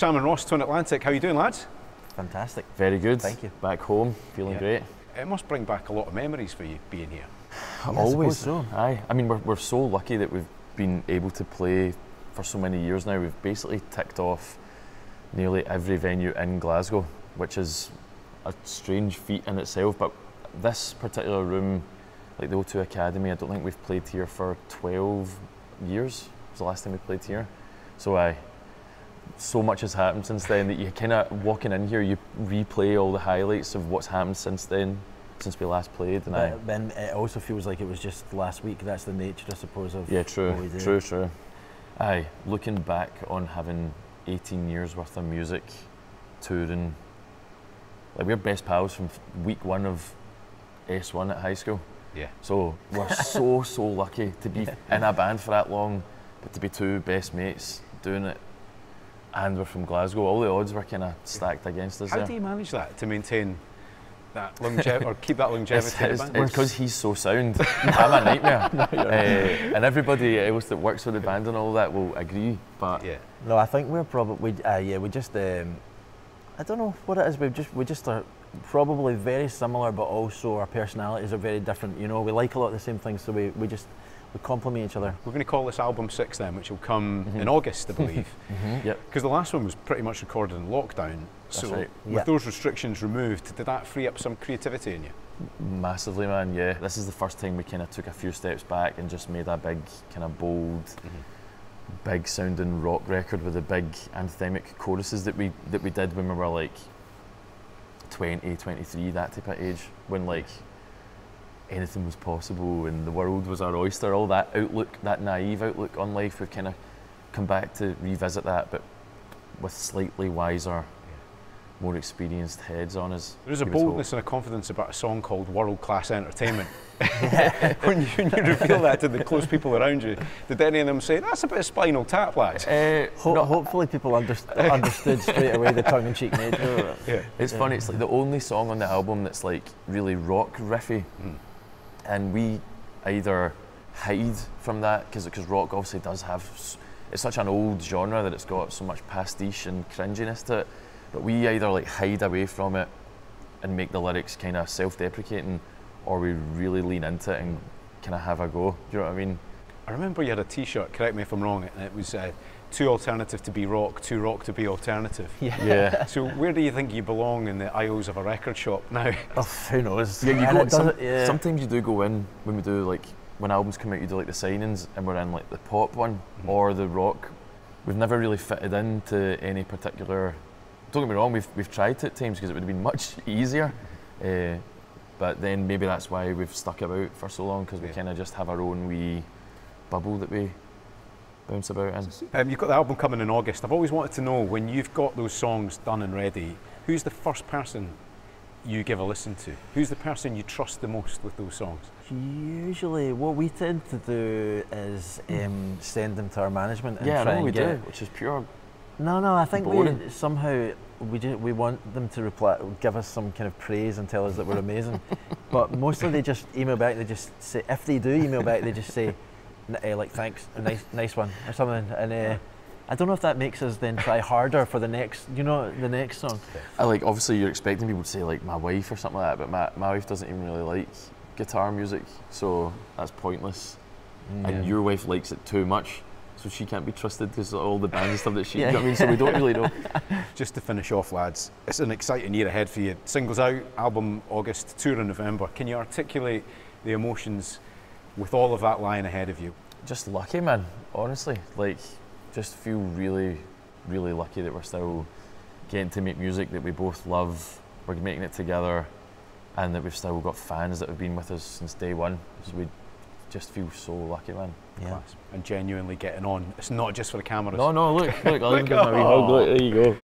Sam and Ross, Twin Atlantic, how you doing, lads? Fantastic. Very good. Thank you. Back home, feeling great. It must bring back a lot of memories for you being here. Yeah, Always. so. Aye. I mean, we're so lucky that we've been able to play for so many years now. We've basically ticked off nearly every venue in Glasgow, which is a strange feat in itself. But this particular room, like the O2 Academy, I don't think we've played here for 12 years. Was the last time we played here. So so much has happened since then that you kind of walking in here, you replay all the highlights of what's happened since then, since we last played. And then it also feels like it was just last week. That's the nature, I suppose, of true, what we do. true. Aye, looking back on having 18 years worth of music, touring, like we're best pals from week 1 of S1 at high school. Yeah. So we're so lucky to be in a band for that long, but to be 2 best mates doing it, and we're from Glasgow. All the odds were kind of stacked against us. How do you manage that, to maintain that longevity or keep that longevity in the band? It's because he's so sound. I'm a nightmare. And everybody else that works with the band and all that will agree. But yeah. No, I think we're probably we just I don't know what it is. We just are probably very similar, but also our personalities are very different. You know, we like a lot of the same things, so we complement each other. We're going to call this album 6 then, which will come in August, I believe. Yep. Because the last one was pretty much recorded in lockdown. That's so right. with those restrictions removed, did that free up some creativity in you? Massively, man. Yeah. This is the first time we kind of took a few steps back and just made a big, kind of bold, big sounding rock record with the big anthemic choruses that we did when we were like 20, 23, that type of age, when like anything was possible and the world was our oyster. All that outlook, that naive outlook on life, we've kind of come back to revisit that, but with slightly wiser, more experienced heads on us. There is a boldness and a confidence about a song called World Class Entertainment. when you reveal that to the close people around you, did any of them say, that's a bit of Spinal Tap, lads? Hopefully people understood straight away the tongue-in-cheek nature. Yeah. It's funny, it's like the only song on the album that's like really rock riffy. And we either hide from that, because rock obviously does have, it's such an old genre that it's got so much pastiche and cringiness to it, but we either like hide away from it and make the lyrics kind of self-deprecating, or we really lean into it and kind of have a go. Do you know what I mean? I remember you had a t-shirt, correct me if I'm wrong, and it was too alternative to be rock, too rock to be alternative. Yeah. So where do you think you belong in the aisles of a record shop now? Oh, who knows? Yeah, sometimes you do go in, when we do like, when albums come out, you do like the signings and we're in like the pop one or the rock. We've never really fitted into any particular, don't get me wrong, we've tried to at times because it would have been much easier. But then maybe that's why we've stuck about for so long, because we kind of just have our own wee bubble that we bounce about in. You've got the album coming in August. I've always wanted to know, when you've got those songs done and ready, who's the first person you give a listen to? Who's the person you trust the most with those songs? Usually what we tend to do is send them to our management and try and we get do, which is pure. No, I think boring. we want them to reply, give us some kind of praise and tell us that we're amazing. But mostly they just email back. They just say, if they do email back, they just say, like, thanks, a nice one or something. And I don't know if that makes us then try harder for the next song. Like, obviously you're expecting people to say like my wife or something like that, but my wife doesn't even really like guitar music, so that's pointless. And your wife likes it too much, so she can't be trusted because all the band stuff that she, you know what I mean? So we don't really know. Just to finish off, lads, it's an exciting year ahead for you. Singles out, album August, tour in November. Can you articulate the emotions with all of that lying ahead of you? Just lucky, man, honestly. Like, just feel really, really lucky that we're still getting to make music that we both love. We're making it together, and that we've still got fans that have been with us since day one. So we just feel so lucky, man. Yeah. And genuinely getting on. It's not just for the cameras. No, look, I'll give my wee hug. Look, there you go.